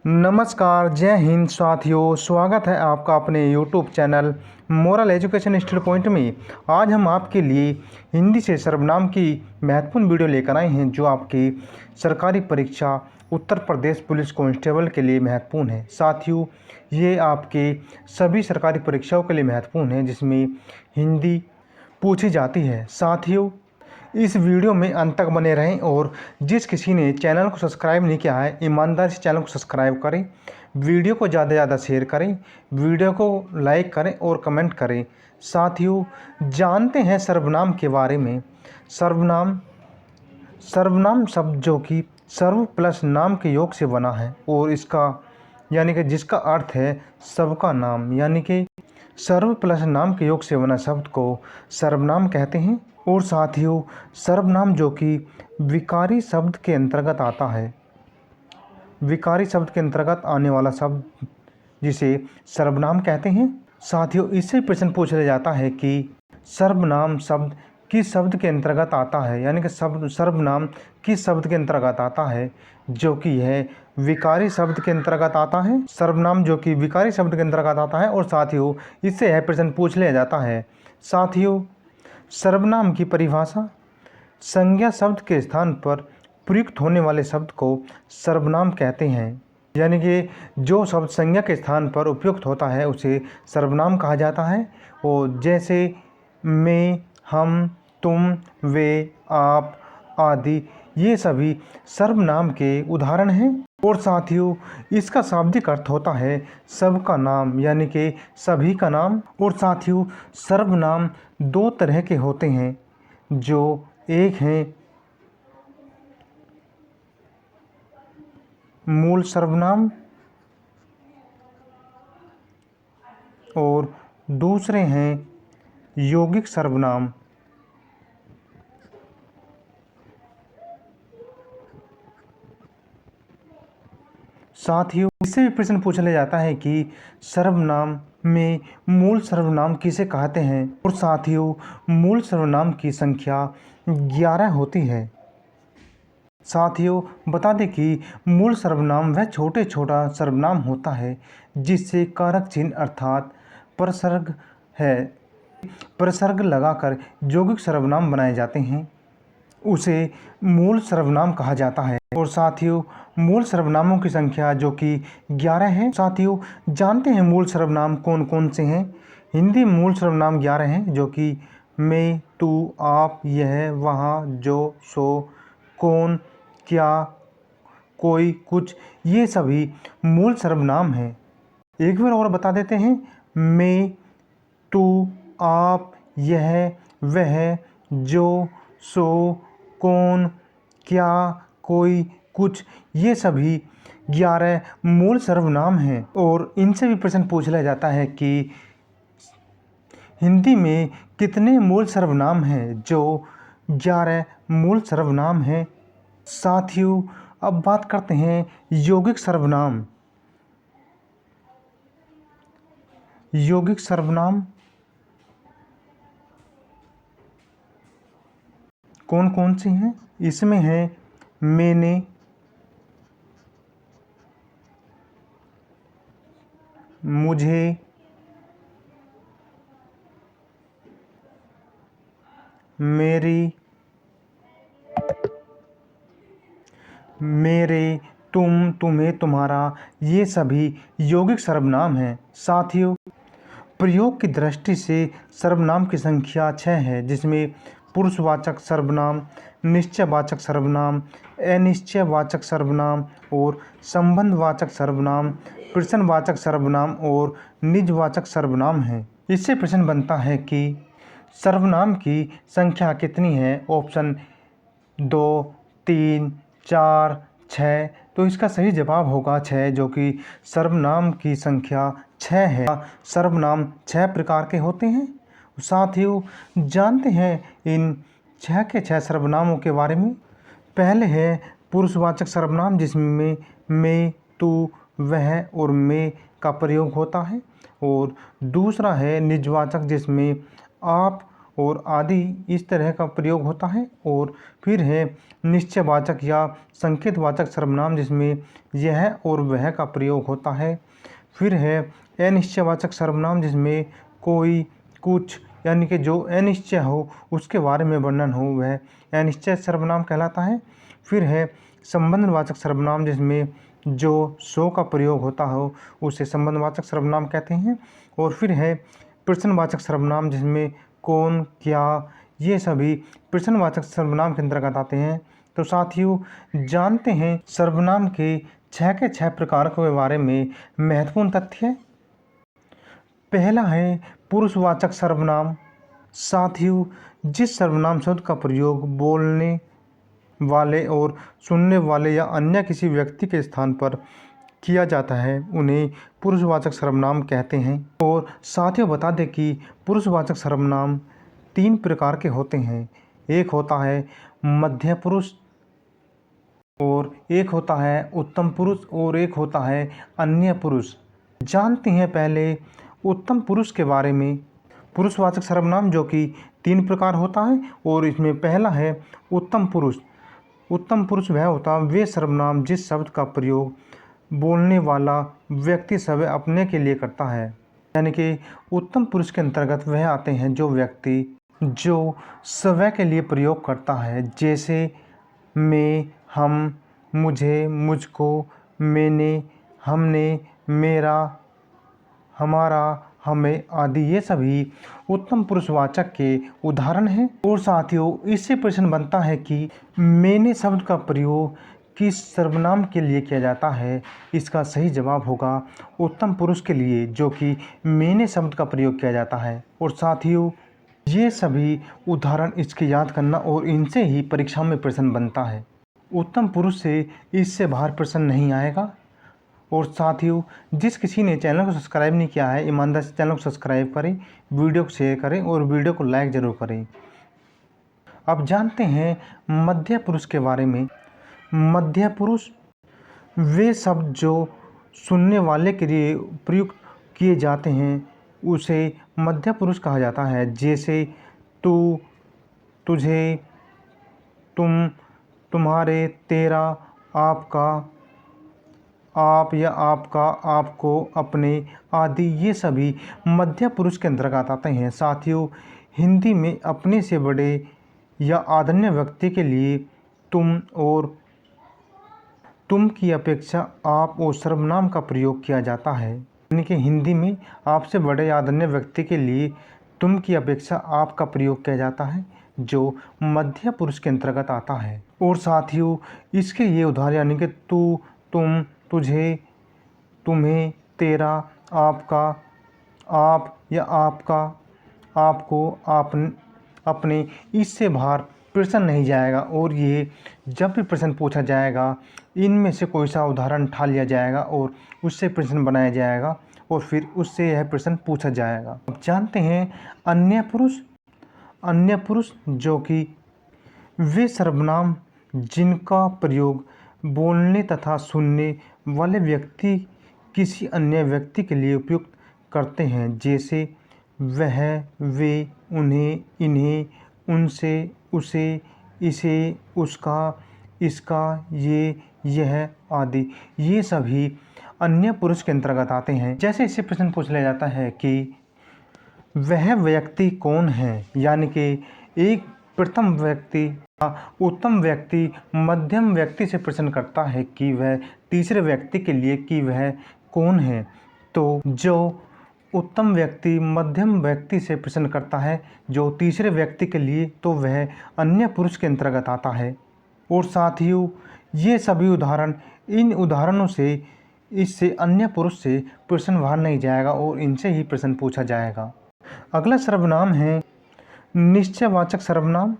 नमस्कार, जय हिंद साथियों। स्वागत है आपका अपने YouTube channel moral education study point में। आज हम आपके लिए हिंदी से सर्वनाम की महत्वपूर्ण वीडियो लेकर आए हैं जो आपकी सरकारी परीक्षा उत्तर प्रदेश पुलिस कांस्टेबल के लिए महत्वपूर्ण है। साथियों, ये आपके सभी सरकारी परीक्षाओं के लिए महत्वपूर्ण है जिसमें हिंदी पूछी जाती है। साथियों, इस वीडियो में अंत तक बने रहें और जिस किसी ने चैनल को सब्सक्राइब नहीं किया है, ईमानदारी से चैनल को सब्सक्राइब करें, वीडियो को ज़्यादा से ज़्यादा शेयर करें, वीडियो को लाइक करें और कमेंट करें। साथियों, जानते हैं सर्वनाम के बारे में। सर्वनाम शब्द जो कि सर्व प्लस नाम के योग से बना है और इसका यानी कि जिसका अर्थ है सबका नाम, यानी कि सर्व प्लस नाम के योग से बना शब्द को सर्वनाम कहते हैं। और साथियों, सर्वनाम जो कि विकारी शब्द के अंतर्गत आता है, विकारी शब्द के अंतर्गत आने वाला शब्द जिसे सर्वनाम कहते हैं। साथियों, इससे प्रश्न पूछ लिया जाता है कि सर्वनाम शब्द किस शब्द के अंतर्गत आता है, यानी कि सर्वनाम किस शब्द के अंतर्गत आता है, जो कि यह विकारी शब्द के अंतर्गत आता है। सर्वनाम जो कि विकारी शब्द के अंतर्गत आता है। और साथियों, इससे यह प्रश्न पूछ लिया जाता है। साथियों, सर्वनाम की परिभाषा: संज्ञा शब्द के स्थान पर प्रयुक्त होने वाले शब्द को सर्वनाम कहते हैं, यानी कि जो शब्द संज्ञा के स्थान पर उपयुक्त होता है उसे सर्वनाम कहा जाता है। और जैसे मैं, हम, तुम, वे, आप आदि, ये सभी सर्वनाम के उदाहरण हैं। और साथियों, इसका शाब्दिक अर्थ होता है सबका नाम, यानी कि सभी का नाम। और साथियों, सर्वनाम दो तरह के होते हैं, जो एक हैं मूल सर्वनाम और दूसरे हैं यौगिक सर्वनाम। साथियों, इससे भी प्रश्न पूछ लिया जाता है कि सर्वनाम में मूल सर्वनाम किसे कहते हैं। और साथियों, मूल सर्वनाम की संख्या 11 होती है। साथियों, बता दें कि मूल सर्वनाम वह छोटा सर्वनाम होता है जिससे कारक चिन्ह अर्थात प्रसर्ग लगाकर यौगिक सर्वनाम बनाए जाते हैं, उसे मूल सर्वनाम कहा जाता है। और साथियों, मूल सर्वनामों की संख्या जो कि 11 है। साथियों, जानते हैं मूल सर्वनाम कौन कौन से हैं। हिंदी मूल सर्वनाम 11 हैं, जो कि मैं, तू, आप, यह, वहाँ, जो, सो, कौन, क्या, कोई, कुछ, ये सभी मूल सर्वनाम हैं। एक बार और बता देते हैं। मैं, तू, आप, यह, वह, जो, सो, कौन, क्या, कोई, कुछ, ये सभी 11 मूल सर्वनाम हैं। और इनसे भी प्रश्न पूछ लिया जाता है कि हिंदी में कितने मूल सर्वनाम हैं, जो 11 मूल सर्वनाम हैं। साथियों, अब बात करते हैं यौगिक सर्वनाम। यौगिक सर्वनाम कौन कौन से हैं? इसमें है मैंने, मुझे, मेरी, मेरे, तुम, तुम्हें, तुम्हारा, ये सभी यौगिक सर्वनाम हैं। साथियों, प्रयोग की दृष्टि से सर्वनाम की संख्या 6 है, जिसमें पुरुषवाचक सर्वनाम, निश्चयवाचक सर्वनाम, अनिश्चयवाचक सर्वनाम और संबंधवाचक सर्वनाम, प्रश्नवाचक सर्वनाम और निजवाचक सर्वनाम हैं। इससे प्रश्न बनता है कि सर्वनाम की संख्या कितनी है। ऑप्शन 2, 3, 4, 6। तो इसका सही जवाब होगा 6, जो कि सर्वनाम की संख्या 6 है। सर्वनाम 6 प्रकार के होते हैं। साथियों, जानते हैं इन 6 के 6 सर्वनामों के बारे में। पहले है पुरुषवाचक सर्वनाम, जिसमें मैं, तू, वह और मैं का प्रयोग होता है। और दूसरा है निजवाचक, जिसमें आप और आदि इस तरह का प्रयोग होता है। और फिर है निश्चयवाचक या संकेतवाचक सर्वनाम जिसमें यह और वह का प्रयोग होता है। फिर है अनिश्चयवाचक सर्वनाम जिसमें कोई कुछ यानी कि जो अनिश्चय हो उसके बारे में वर्णन हो वह अनिश्चय सर्वनाम कहलाता है। फिर है संबंधवाचक सर्वनाम जिसमें जो सो का प्रयोग होता हो उसे संबंधवाचक सर्वनाम कहते हैं। और फिर है प्रश्नवाचक सर्वनाम जिसमें कौन क्या ये सभी प्रश्नवाचक सर्वनाम के अंतर्गत आते हैं। तो साथियों जानते हैं सर्वनाम के 6 के 6 प्रकार के बारे में महत्वपूर्ण तथ्य। पहला है पुरुषवाचक सर्वनाम। साथियों जिस सर्वनाम शब्द का प्रयोग बोलने वाले और सुनने वाले या अन्य किसी व्यक्ति के स्थान पर किया जाता है उन्हें पुरुषवाचक सर्वनाम कहते हैं। और साथियों बता दें कि पुरुषवाचक सर्वनाम 3 प्रकार के होते हैं। एक होता है मध्य पुरुष, और एक होता है उत्तम पुरुष, और एक होता है अन्य पुरुष। जानते हैं पहले उत्तम पुरुष के बारे में। पुरुषवाचक सर्वनाम जो कि 3 प्रकार होता है और इसमें पहला है उत्तम पुरुष। उत्तम पुरुष वह होता है वे सर्वनाम जिस शब्द का प्रयोग बोलने वाला व्यक्ति स्वयं अपने के लिए करता है। यानी कि उत्तम पुरुष के अंतर्गत वह आते हैं जो व्यक्ति जो स्वयं के लिए प्रयोग करता है, जैसे मैं, हम, मुझे, मुझको, मैंने, हमने, मेरा, हमारा, हमें आदि ये सभी उत्तम पुरुषवाचक के उदाहरण हैं। और साथियों इससे प्रश्न बनता है कि मैंने शब्द का प्रयोग किस सर्वनाम के लिए किया जाता है। इसका सही जवाब होगा उत्तम पुरुष के लिए, जो कि मैंने शब्द का प्रयोग किया जाता है। और साथियों ये सभी उदाहरण इसके याद करना और इनसे ही परीक्षा में प्रश्न बनता है। उत्तम पुरुष से इससे बाहर प्रश्न नहीं आएगा। और साथियों जिस किसी ने चैनल को सब्सक्राइब नहीं किया है ईमानदार से चैनल को सब्सक्राइब करें, वीडियो को शेयर करें और वीडियो को लाइक ज़रूर करें। अब जानते हैं मध्य पुरुष के बारे में। मध्य पुरुष वे शब्द जो सुनने वाले के लिए प्रयुक्त किए जाते हैं उसे मध्य पुरुष कहा जाता है, जैसे तू, तुझे, तुम, तुम्हारे, तेरा, आपका, आप या आपका, आपको, अपने आदि ये सभी मध्य पुरुष के अंतर्गत आते हैं। साथियों हिंदी में अपने से बड़े या आदरणीय व्यक्ति के लिए तुम और तुम की अपेक्षा आप और सर्वनाम का प्रयोग किया जाता है। यानी कि हिंदी में आपसे बड़े या आदरणीय व्यक्ति के लिए तुम की अपेक्षा आप का प्रयोग किया जाता है, जो मध्य पुरुष के अंतर्गत आता है। और साथियों इसके ये उदाहरण यानी कि तू, तुम, तुझे, तुम्हें, तेरा, आपका, आप या आपका, आपको, अपने इससे बाहर प्रश्न नहीं जाएगा। और ये जब भी प्रश्न पूछा जाएगा इनमें से कोई सा उदाहरण उठा लिया जाएगा और उससे प्रश्न बनाया जाएगा और फिर उससे यह प्रश्न पूछा जाएगा। अब जानते हैं अन्य पुरुष। अन्य पुरुष जो कि वे सर्वनाम जिनका प्रयोग बोलने तथा सुनने वाले व्यक्ति किसी अन्य व्यक्ति के लिए उपयुक्त करते हैं, जैसे वह, वे, उन्हें, इन्हें, उनसे, उसे, इसे, उसका, इसका, ये, यह आदि ये सभी अन्य पुरुष के अंतर्गत आते हैं। जैसे इससे प्रश्न पूछ लिया जाता है कि वह व्यक्ति कौन है, यानी कि एक प्रथम व्यक्ति उत्तम व्यक्ति मध्यम व्यक्ति से प्रश्न करता है कि वह तीसरे व्यक्ति के लिए कि वह कौन है। तो जो उत्तम व्यक्ति मध्यम व्यक्ति से प्रश्न करता है जो तीसरे व्यक्ति के लिए, तो वह अन्य पुरुष के अंतर्गत आता है। और साथियों ये सभी उदाहरण इन उदाहरणों से इससे अन्य पुरुष से प्रश्न बाहर नहीं जाएगा और इनसे ही प्रश्न पूछा जाएगा। अगला सर्वनाम है निश्चयवाचक सर्वनाम।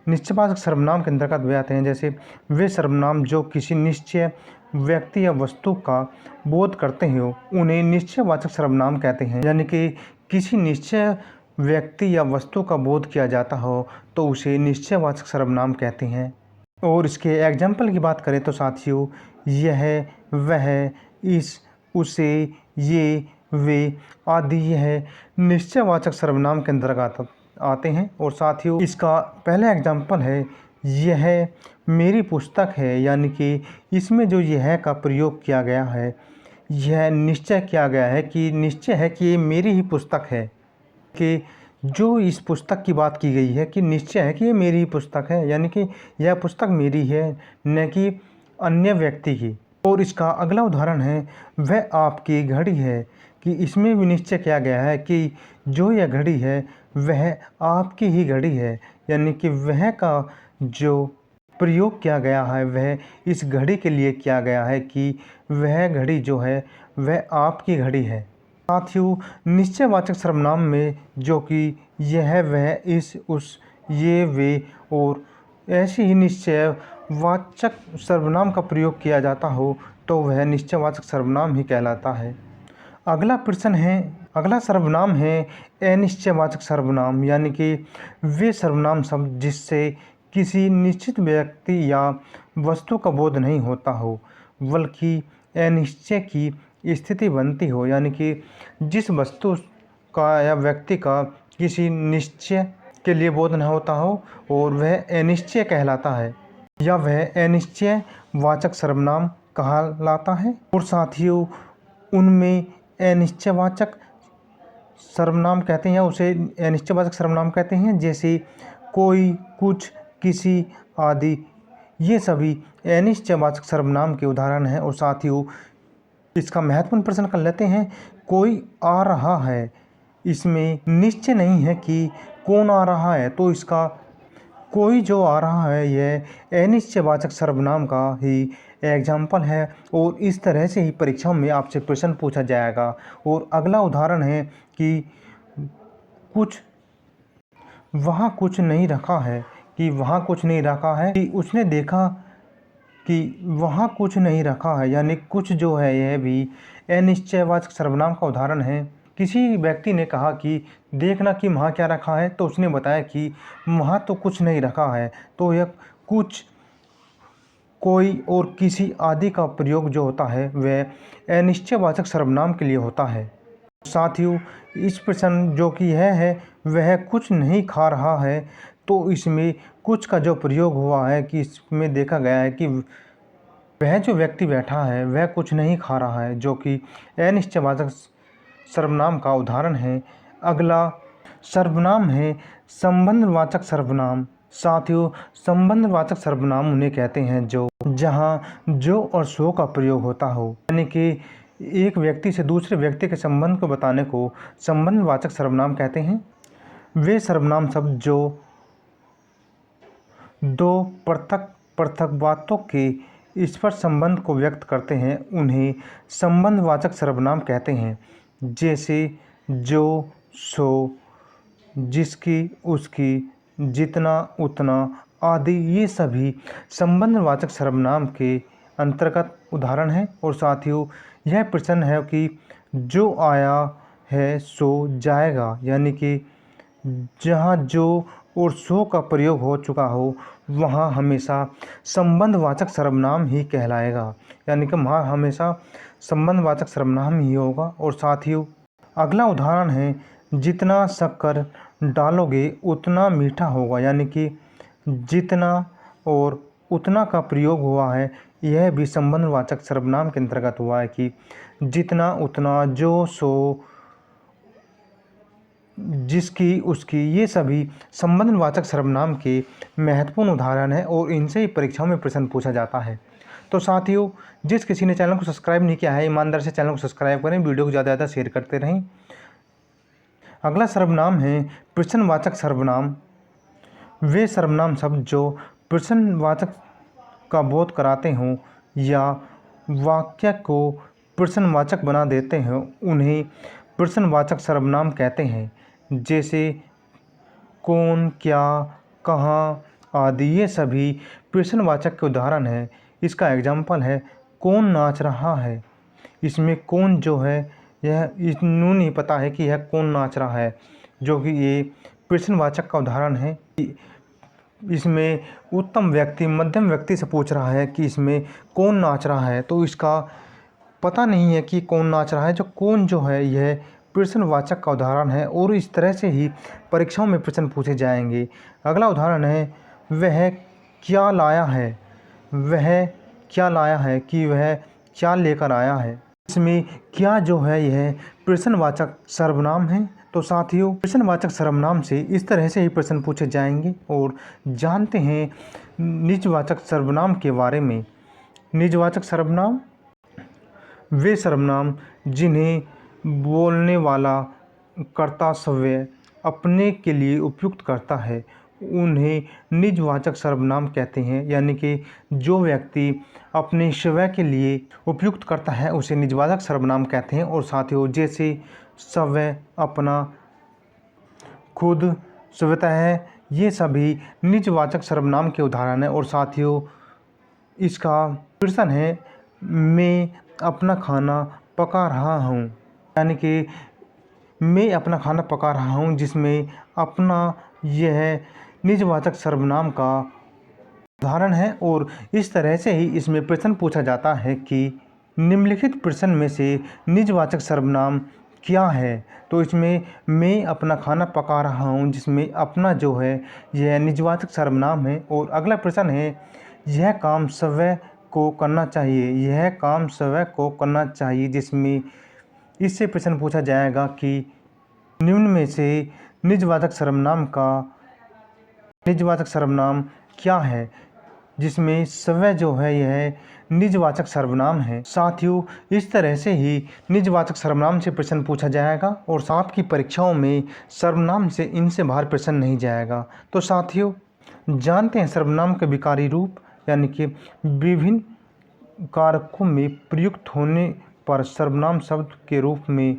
निश्चयवाचक सर्वनाम के अंतर्गत वे आते हैं जैसे वे सर्वनाम जो किसी निश्चय व्यक्ति या वस्तु का बोध करते हो उन्हें निश्चयवाचक सर्वनाम कहते हैं। यानी कि किसी निश्चय व्यक्ति या वस्तु का बोध किया जाता हो तो उसे निश्चयवाचक सर्वनाम कहते हैं। और इसके एग्जाम्पल की बात करें तो साथियों यह, वह, इस, उसे, ये, वे आदि यह निश्चयवाचक सर्वनाम के अंतर्गत आते हैं। और साथ ही इसका पहला एग्जाम्पल है यह मेरी पुस्तक है, यानी कि इसमें जो यह का प्रयोग किया गया है, यह निश्चय किया गया है कि निश्चय है कि ये मेरी ही पुस्तक है, कि जो इस पुस्तक की बात की गई है कि निश्चय है कि ये मेरी ही पुस्तक है, यानी कि यह पुस्तक मेरी है न कि अन्य व्यक्ति की। और इसका अगला उदाहरण है वह आपकी घड़ी है, कि इसमें भी निश्चय किया गया है कि जो यह घड़ी है वह आपकी ही घड़ी है, यानी कि वह का जो प्रयोग किया गया है वह इस घड़ी के लिए किया गया है कि वह घड़ी जो है वह आपकी घड़ी है। साथियों, निश्चयवाचक सर्वनाम में जो कि यह वह इस उस ये वे और ऐसे ही निश्चयवाचक सर्वनाम का प्रयोग किया जाता हो तो वह निश्चयवाचक सर्वनाम ही कहलाता है। अगला सर्वनाम है अनिश्चयवाचक सर्वनाम, यानी कि वे सर्वनाम शब्द जिससे किसी निश्चित व्यक्ति या वस्तु का बोध नहीं होता हो बल्कि अनिश्चय की स्थिति बनती हो, यानी कि जिस वस्तु का या व्यक्ति का किसी निश्चय के लिए बोध न होता हो और वह अनिश्चय कहलाता है या वह अनिश्चय वाचक सर्वनाम कहलाता है। और साथियों, उनमें अनिश्चयवाचक सर्वनाम कहते हैं या उसे अनिश्चयवाचक सर्वनाम कहते हैं, जैसे कोई, कुछ, किसी आदि, ये सभी अनिश्चयवाचक सर्वनाम के उदाहरण हैं। और साथियों, इसका महत्वपूर्ण प्रश्न कर लेते हैं। कोई आ रहा है, इसमें निश्चय नहीं है कि कौन आ रहा है, तो इसका कोई जो आ रहा है यह अनिश्चयवाचक सर्वनाम का ही एग्जाम्पल है। और इस तरह से ही परीक्षाओं में आपसे प्रश्न पूछा जाएगा। और अगला उदाहरण है कि कुछ वहाँ कुछ नहीं रखा है, कि वहाँ कुछ नहीं रखा है, कि उसने देखा कि वहाँ कुछ नहीं रखा है, यानी कुछ जो है यह भी अनिश्चयवाचक सर्वनाम का उदाहरण है। किसी व्यक्ति ने कहा कि देखना कि वहाँ क्या रखा है, तो उसने बताया कि वहाँ तो कुछ नहीं रखा है, तो यह कुछ, कोई और किसी आदि का प्रयोग जो होता है वह अनिश्चयवाचक सर्वनाम के लिए होता है। साथियों, इस प्रश्न जो कि यह है वह कुछ नहीं खा रहा है, तो इसमें कुछ का जो प्रयोग हुआ है कि इसमें देखा गया है कि वह जो व्यक्ति बैठा है वह कुछ नहीं खा रहा है, जो कि अनिश्चयवाचक सर्वनाम का उदाहरण है। अगला सर्वनाम है संबंधवाचक सर्वनाम। साथियों, संबंधवाचक सर्वनाम उन्हें कहते हैं जो जहाँ जो और सो का प्रयोग होता हो, यानी कि एक व्यक्ति से दूसरे व्यक्ति के संबंध को बताने को संबंधवाचक सर्वनाम कहते हैं। वे सर्वनाम शब्द जो दो पृथक पृथक बातों के स्पर्श संबंध को व्यक्त करते हैं उन्हें संबंधवाचक सर्वनाम कहते हैं, जैसे जो, सो, जिसकी, उसकी, जितना, उतना आदि, ये सभी संबंधवाचक सर्वनाम के अंतर्गत उदाहरण हैं। और साथियों, यह प्रश्न है कि जो आया है सो जाएगा, यानी कि जहाँ जो और सो का प्रयोग हो चुका हो वहाँ हमेशा संबंधवाचक सर्वनाम ही कहलाएगा, यानी कि वहाँ हमेशा संबंधवाचक सर्वनाम ही होगा। और साथियों, अगला उदाहरण है जितना शक्कर डालोगे उतना मीठा होगा, यानी कि जितना और उतना का प्रयोग हुआ है यह भी संबंधवाचक सर्वनाम के अंतर्गत हुआ है कि जितना, उतना, जो, सो, जिसकी, उसकी, ये सभी संबंधवाचक सर्वनाम के महत्वपूर्ण उदाहरण हैं और इनसे ही परीक्षाओं में प्रश्न पूछा जाता है। तो साथियों, जिस किसी ने चैनल को सब्सक्राइब नहीं किया है ईमानदार से चैनल को सब्सक्राइब करें, वीडियो को ज़्यादा से ज़्यादा शेयर करते रहें। अगला सर्वनाम है प्रश्नवाचक सर्वनाम। वे सर्वनाम शब्द जो प्रश्नवाचक का बोध कराते हों या वाक्य को प्रश्नवाचक बना देते हैं उन्हें प्रश्नवाचक सर्वनाम कहते हैं, जैसे कौन, क्या, कहाँ आदि, ये सभी प्रश्नवाचक के उदाहरण हैं। इसका एग्जाम्पल है कौन नाच रहा है। इसमें कौन जो है यह इन्हों नहीं पता है कि यह कौन नाच रहा है, जो कि ये प्रश्नवाचक का उदाहरण है। इसमें उत्तम व्यक्ति मध्यम व्यक्ति से पूछ रहा है कि इसमें कौन नाच रहा है, तो इसका पता नहीं है कि कौन नाच रहा है। जो कौन जो है यह प्रश्नवाचक का उदाहरण है और इस तरह से ही परीक्षाओं में प्रश्न पूछे जाएंगे। अगला उदाहरण है वह क्या लाया है। वह क्या लाया है कि वह क्या लेकर आया है। इसमें क्या जो है यह प्रश्नवाचक सर्वनाम है। तो साथियों प्रश्नवाचक सर्वनाम से इस तरह से ही प्रश्न पूछे जाएंगे। और जानते हैं निजवाचक सर्वनाम के बारे में। निजवाचक सर्वनाम वे सर्वनाम जिन्हें बोलने वाला कर्ता स्वयं अपने के लिए उपयुक्त करता है उन्हें निजवाचक सर्वनाम कहते हैं। यानी कि जो व्यक्ति अपने स्वयं के लिए उपयुक्त करता है उसे निजवाचक सर्वनाम कहते हैं। और साथियों जैसे स्वयं, अपना, खुद, स्वतः, ये सभी निजवाचक सर्वनाम के उदाहरण हैं। और साथियों इसका प्रश्न है मैं अपना खाना पका रहा हूँ। यानी कि मैं अपना खाना पका रहा हूँ जिसमें अपना यह निजवाचक सर्वनाम का उदाहरण है। और इस तरह से ही इसमें प्रश्न पूछा जाता है कि निम्नलिखित प्रश्न में से निजवाचक सर्वनाम क्या है। तो इसमें मैं अपना खाना पका रहा हूँ जिसमें अपना जो है यह निजवाचक सर्वनाम है। और अगला प्रश्न है यह काम स्वयं को करना चाहिए। यह काम स्वयं को करना चाहिए जिसमें इससे प्रश्न पूछा जाएगा कि निम्न में से निजवाचक सर्वनाम क्या है जिसमें स्वयं जो है यह निजवाचक सर्वनाम है। साथियों इस तरह से ही निजवाचक सर्वनाम से प्रश्न पूछा जाएगा और साथ की परीक्षाओं में सर्वनाम से इनसे बाहर प्रश्न नहीं जाएगा। तो साथियों जानते हैं सर्वनाम के विकारी रूप यानी कि विभिन्न कारकों में प्रयुक्त होने पर सर्वनाम शब्द के रूप में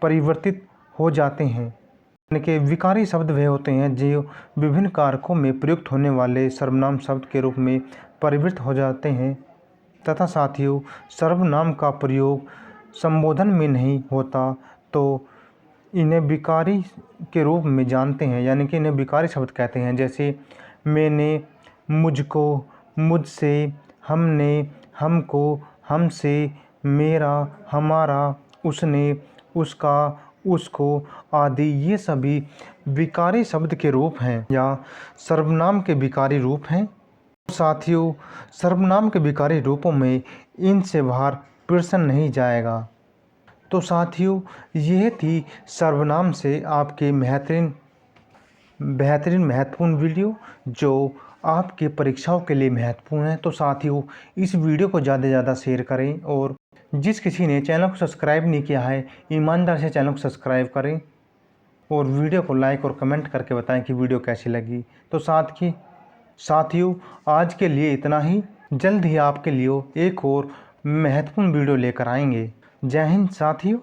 परिवर्तित हो जाते हैं। यानी कि विकारी शब्द वे होते हैं जो विभिन्न कारकों में प्रयुक्त होने वाले सर्वनाम शब्द के रूप में परिवर्तित हो जाते हैं। तथा साथियों सर्वनाम का प्रयोग संबोधन में नहीं होता तो इन्हें विकारी के रूप में जानते हैं। यानी कि इन्हें विकारी शब्द कहते हैं। जैसे मैंने, मुझको, मुझसे, हमने, हमको, हमसे, मेरा, हमारा, उसने, उसका, उसको आदि ये सभी विकारी शब्द के रूप हैं या सर्वनाम के विकारी रूप हैं। साथियों सर्वनाम के विकारी रूपों में इनसे बाहर प्रश्न नहीं जाएगा। तो साथियों यह थी सर्वनाम से आपके महत्वपूर्ण वीडियो जो आपके परीक्षाओं के लिए महत्वपूर्ण है। तो साथियों इस वीडियो को ज़्यादा से ज़्यादा शेयर करें और जिस किसी ने चैनल को सब्सक्राइब नहीं किया है ईमानदार से चैनल को सब्सक्राइब करें और वीडियो को लाइक और कमेंट करके बताएं कि वीडियो कैसी लगी। तो साथियों आज के लिए इतना ही। जल्द ही आपके लिए एक और महत्वपूर्ण वीडियो लेकर आएंगे। जय हिंद साथियों।